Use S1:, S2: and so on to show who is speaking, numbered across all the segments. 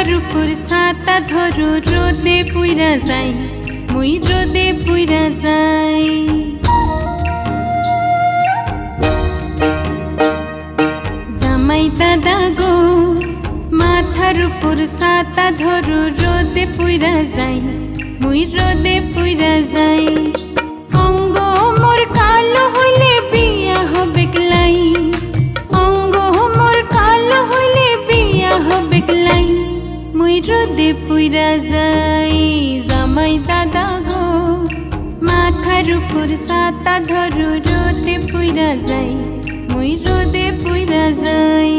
S1: মাথার উপর ছাতা ধরো রোদে পুইরা যাই মুই রোদে পুইরা যাই জামাই দাদা গো মাথার উপর ছাতা ধরো রোদে পুইরা যাই মুই রোদে পুইরা যাই অঙ্গ মোর কালো হইলে বিয়া হবে গলাই অঙ্গ মোর কালো হইলে বিয়া হবে গলাই মুই রোদে পুইরা যাই জামাই দাদা গো মাথার উপর ছাতা ধরো রোদে পুইরা যাই মুই রোদে পুইরা যাই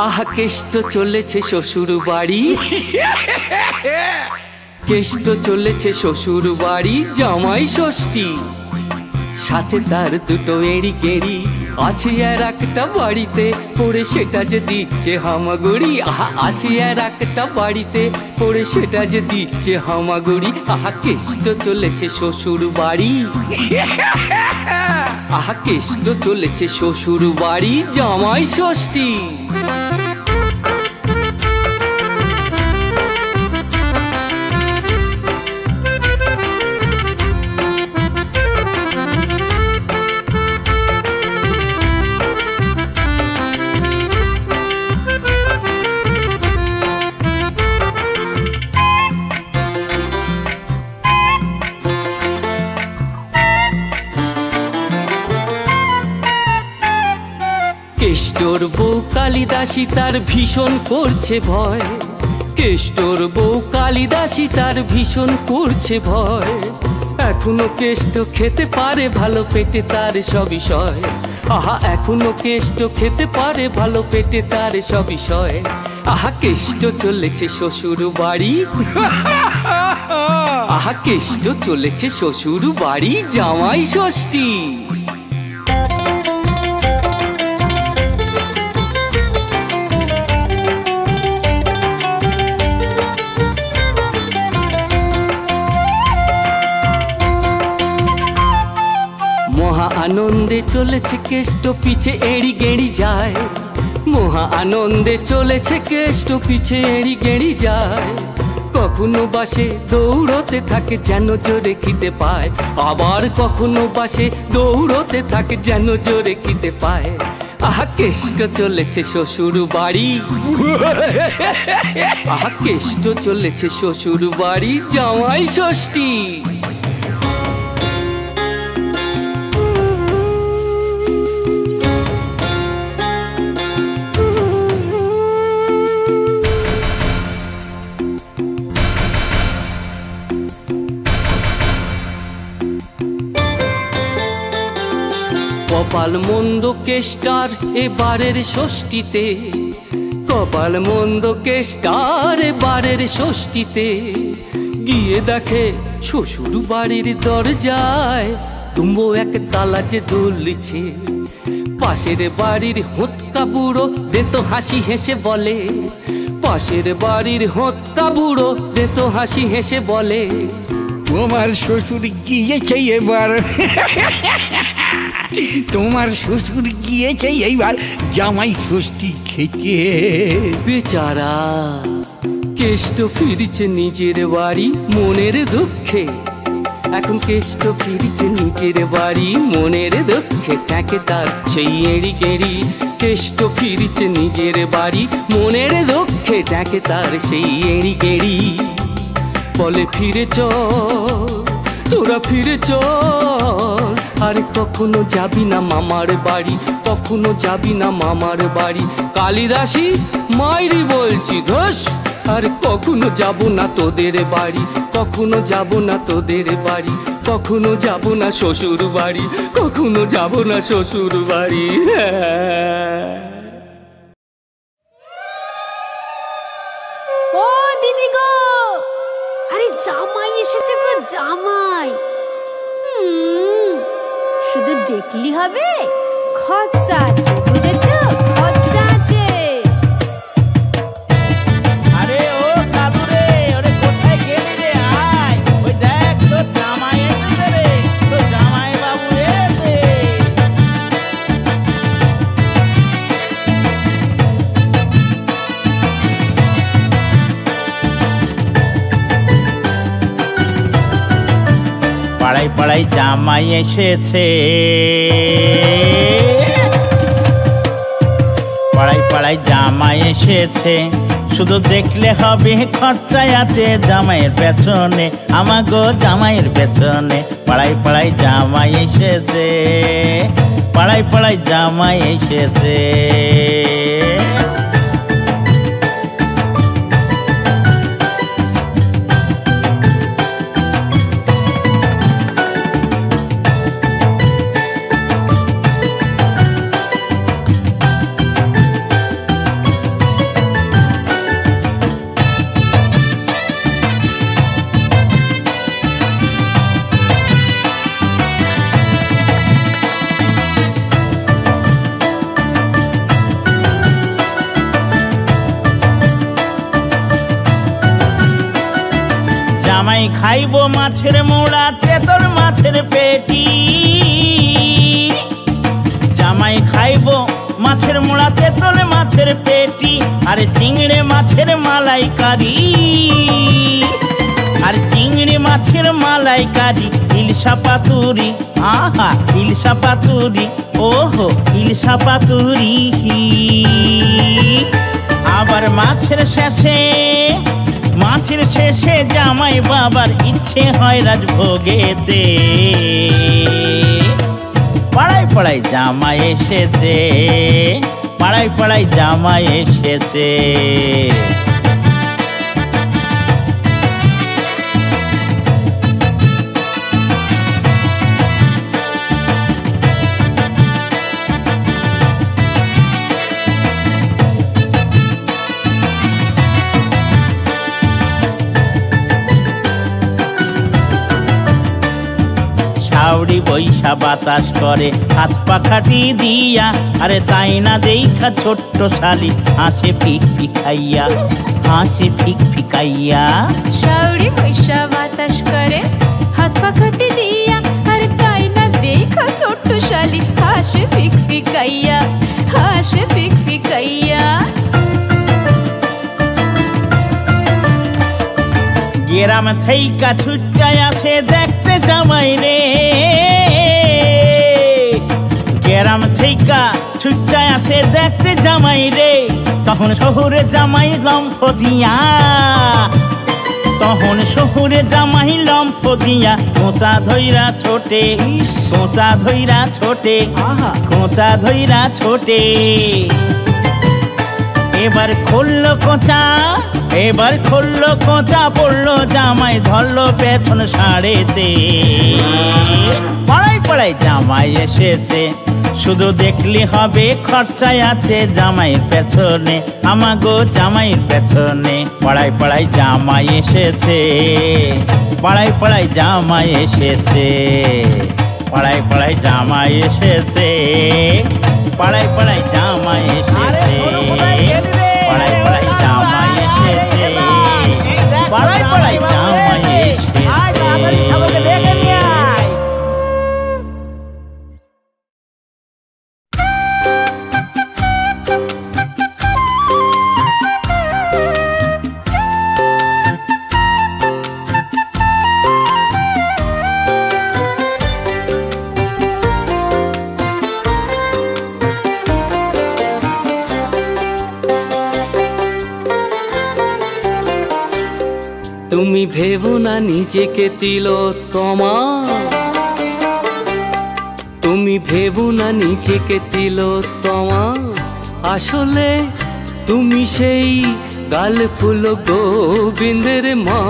S2: আহা কেষ্ট চলেছে শ্বশুর বাড়ি কেষ্ট চলেছে শ্বশুর বাড়ি জামাই ষষ্ঠী সাথে তার দুটো এড়ি কেড়ি আছে আর একটা বাড়িতে পড়ে সেটা যে দিচ্ছে হামাগুড়ি আহা আছে আর একটা বাড়িতে পড়ে সেটা যে দিচ্ছে হামাগুড়ি আহা কেষ্ট চলেছে শ্বশুর বাড়ি আহা কেষ্ট চলেছে শ্বশুর বাড়ি জামাই ষষ্ঠী কালিদাসী তার ভীষণ করছে ভয়, কেষ্টর বউ কালিদাসী তার ভীষণ করছে ভয়। এখনো কেষ্ট খেতে পারে ভালো, পেটে তার সবিষয়। আহা এখনো কেষ্ট খেতে পারে ভালো, পেটে তার সবিষয়। আহা কেষ্ট চলেছে শ্বশুর বাড়ি, আহা কেষ্ট চলেছে শ্বশুর বাড়ি জামাই ষষ্ঠী। মহা আনন্দে চলেছে কেষ্ট, পিছে এড়ি গেড়ি যায়। মহা আনন্দে চলেছে কেষ্ট, পিছে এড়ি গেড়ি যায়। কখনো বাসে দৌড়তে থাকে যেন জোরে খিদে পায়, আবার কখনো বাসে দৌড়তে থাকে যেন জোরে খিদে পায়। আহা কেষ্ট চলেছে শ্বশুর বাড়ি, আহা কেষ্ট চলেছে শ্বশুর বাড়ি জামাই ষষ্ঠী। কপাল মন্দ কেষ্টার এবারের ষষ্ঠীতে, কপাল মন্দ কেষ্টার এবারের ষষ্ঠীতে। গিয়ে দেখে শ্বশুর বাড়ির দরজায় তুম্ব এক তালা যে দুলছে। পাশের বাড়ির হোঁতকা বুড়ো দেতো হাসি হেসে বলে, পাশের বাড়ির হোঁতকা বুড়ো দেতো হাসি হেসে বলে,
S3: তোমার শ্বশুর গিয়েছে এবার, তোমার শ্বশুর গিয়েছে এইবার জামাই ষষ্ঠী খেতে।
S2: বেচারা কেষ্ট ফিরছে নিজের বাড়ি মনের দুঃখে, এখন কেষ্ট ফিরছে নিজের বাড়ি মনের দুঃখে। ট্যাঁকে তার সেই এড়ি গেড়ি, কেষ্ট ফিরছে নিজের বাড়ি মনের দুঃখে। ট্যাঁকে তার সেই এড়ি গেড়ি, বলে ফিরে চল তোরা ফিরে চল, আরে কখনো যাবি না মামার বাড়ি, কখনো যাবি না মামার বাড়ি। কালিদাসী মাইরি বলছি ধস, আর কখনো যাব না তোদের বাড়ি, কখনো যাব না তোদের বাড়ি, কখনো যাব না শ্বশুর বাড়ি, কখনো যাব না শ্বশুর বাড়ি।
S4: ও দিদি গো, আরে জামাই এসেছে গো জামাই। শুধু দেখলি হবে, খরচা আছে বুঝেছো, খরচা আছে।
S5: আরে ও কালু রে, ওরে কোথায় গেলি রে? আয় ওই দেখ তোর জামাই এসেছে রে, তোর জামাই বাবু এসে। পাড়ায় পাড়ায় জামাই এসেছে, পাড়ায় পাড়ায় জামাই এসেছে। শুধু দেখলে হবে, খরচায় আছে জামাইয়ের পেছনে, আমাগো জামাইয়ের পেছনে। পাড়ায় পাড়ায় জামাই এসেছে, পাড়ায় পাড়ায় জামাই এসেছে। জামাই খাইবো মাছের মোড়া, চেতর মাছের পেটি। জামাই খাইবো মাছের মোড়া, চেতর মাছের পেটি। আর চিংড়ে মাছের মালাইকারি, আর চিংড়ি মাছের মালাইকারি। ইলশা পাতুরি, আহা ইলশা পাতুরি, ওহো ইলশা পাতুরি। আবার মাছের শেষে, মাছের শেষে জামাই বাবার ইচ্ছে হয় রাজভোগেতে। পাড়ায় পাড়ায় জামাই এসেছে, পাড়ায় পাড়ায় জামাই এসেছে। শাওড়ি বৈশা বাতাস করে হাত পাখাটি দিয়া, আরে তাই না দেখা ছোট্ট শালি হাসে ফিক ফিকাইয়া, হাসে ফিক ফিকাইয়া।
S4: শাওড়ি বৈশা বাতাস করে হাত পাখাটি দিয়া, আরে তাই না দেখা ছোট্ট শালি হাসে ফিক ফিকাইয়া, হাসে ফিক ফিকাইয়া।
S5: গ্রাম থেইকা ছুটায় আসে দেখতে জামাই রে, গ্রাম থেইকা ছুটায় আসে দেখতে জামাই রে। তখন শহুরে জামাই লম্ফ দিয়া, তখন শহুরে জামাই লম্ফ দিয়া কোঁচা ধইরা ছোটে, কোঁচা ধইরা ছোটে, কোঁচা ধইরা ছোটে। এবার খুললো কোঁচা, এবার খুললো কোঁচা, পড়লো জামাই ধরলো পেছন সাড়েতে। পাড়ায় পাড়ায় জামাই এসেছে, শুধু দেখলে হবে খরচায় আছে জামাইয়ের পেছনে, আমাগো জামাইয়ের পেছনে। পাড়ায় পাড়ায় জামাই এসেছে, পাড়ায় পাড়ায় জামাই এসেছে, পাড়ায় পাড়ায় জামাই এসেছে, পাড়ায় পাড়ায় জামাই এসেছে, পাড়ায় পাড়ায় জামাই এসেছে, পাড়ায় পাড়ায় জামাই এসেছে।
S2: তুমি ভেবো না নিজেকে তিলোত্তমা, তুমি ভেবো না নিজেকে তিলোত্তমা, আসলে তুমি সেই গাল ফুল গোবিন্দের মা।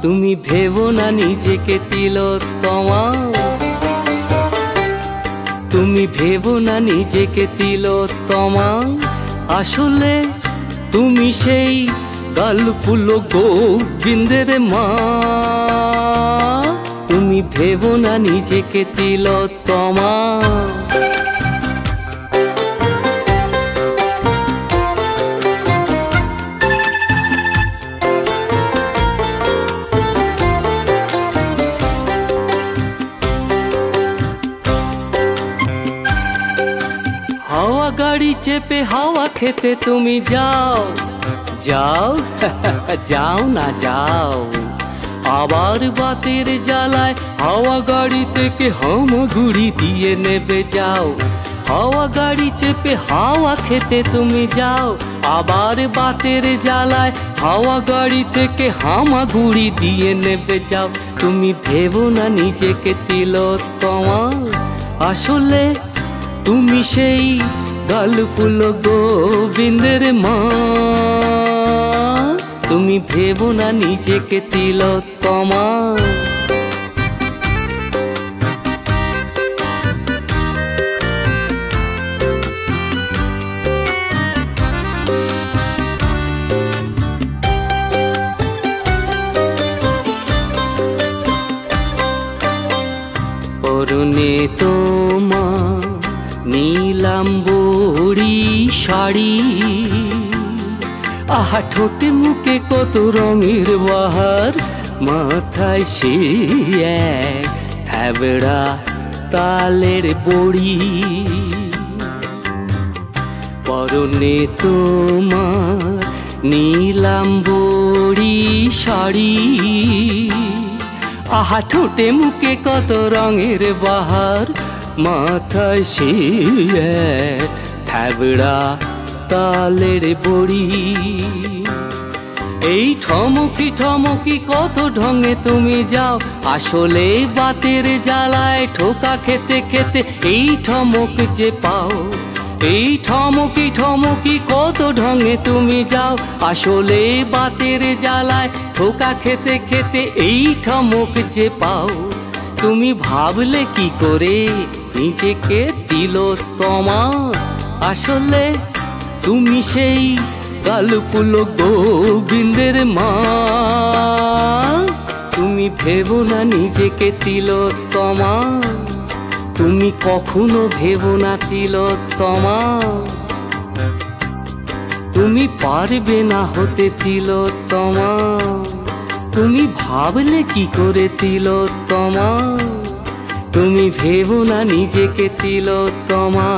S2: তুমি ভেবো না নিজেকে তিলোত্তমা, তুমি ভেবো না নিজেকে তিলোত্তমা, আসলে তুমি সেই গাল ফুল গোবিন্দের মা। তুমি ভেবো না নিজেকে তিলোত্তমা। হাওয়া গাড়ি চেপে হাওয়া খেতে তুমি যাও, যাও যাও না যাও, আবার বাতের জ্বালায় হাওয়া গাড়ি থেকে হামাগুড়ি দিয়ে নেবে যাও। হাওয়া গাড়ি চেপে হাওয়া খেতে তুমি যাও, আবার বাতের জ্বালায় হাওয়া গাড়ি থেকে হামাগুড়ি দিয়ে নেবে যাও। তুমি ভেবো না নিজেকে তিলোত্তমা, আসলে তুমি সেই গাল ফুল গোবিন্দের মা। তুমি ভেবো না নিজেকে তিলোত্তমা। পরনে তোমার নীলাম্বরী শাড়ি, আহা ঠোঁটে মুখে কত রঙের বাহার, মাথায় সে এক থ্যাবড়া তালের বড়ি। পরনে তোমার নীলাম্বরী শাড়ি, আহা ঠোঁটে মুখে কত রঙের বাহার, মাথায় সে এক থ্যাবড়া তালের বড়ি। এই ঠমকি ঠমকি কত ঢঙে তুমি যাও, আসলে বাতের জ্বালায় ঠোকা খেতে খেতে এই ঠমক যে পাও। এই ঠমকি ঠমকি কত ঢঙে তুমি যাও, আসলে বাতের জ্বালায় ঠোকা খেতে খেতে এই ঠমক যে পাও। তুমি ভাবলে কি করে নিজেকে তিলোত্তমা, আসলে তুমি সেই গালফুল গোবিন্দের মা। তুমি ভেবো না নিজেকে তিলোত্তমা, তুমি কখনো ভেবো না তিলোত্তমা। তুমি পারবে না হতে তিলোত্তমা, তুমি ভাবলে কি করে তিলোত্তমা। তুমি ভেবো না নিজেকে তিলোত্তমা।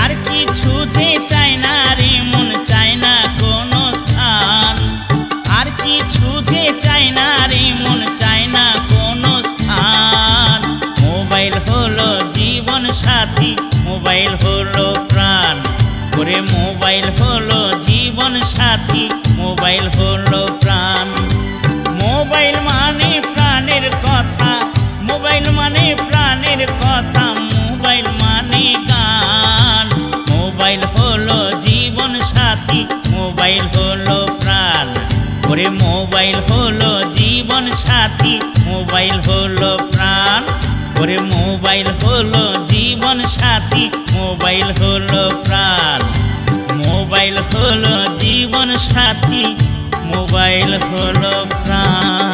S5: আর কিছু যে চাই না রে মন চাই না গো মোবাইল হলো প্রাণ, ওরে মোবাইল হলো জীবন সাথী, মোবাইল হলো প্রাণ। মোবাইল মানে প্রাণের কথা, মোবাইল মানে প্রাণের কথা, মোবাইল মানে গান। মোবাইল হলো জীবন সাথী, মোবাইল হলো প্রাণ, ওরে মোবাইল হলো জীবন সাথী, মোবাইল হলো প্রাণ, ওরে মোবাইল হলো জীবন সাথী, মোবাইল হলো প্রাণ। মোবাইল হলো জীবন সাথী, মোবাইল হলো প্রাণ।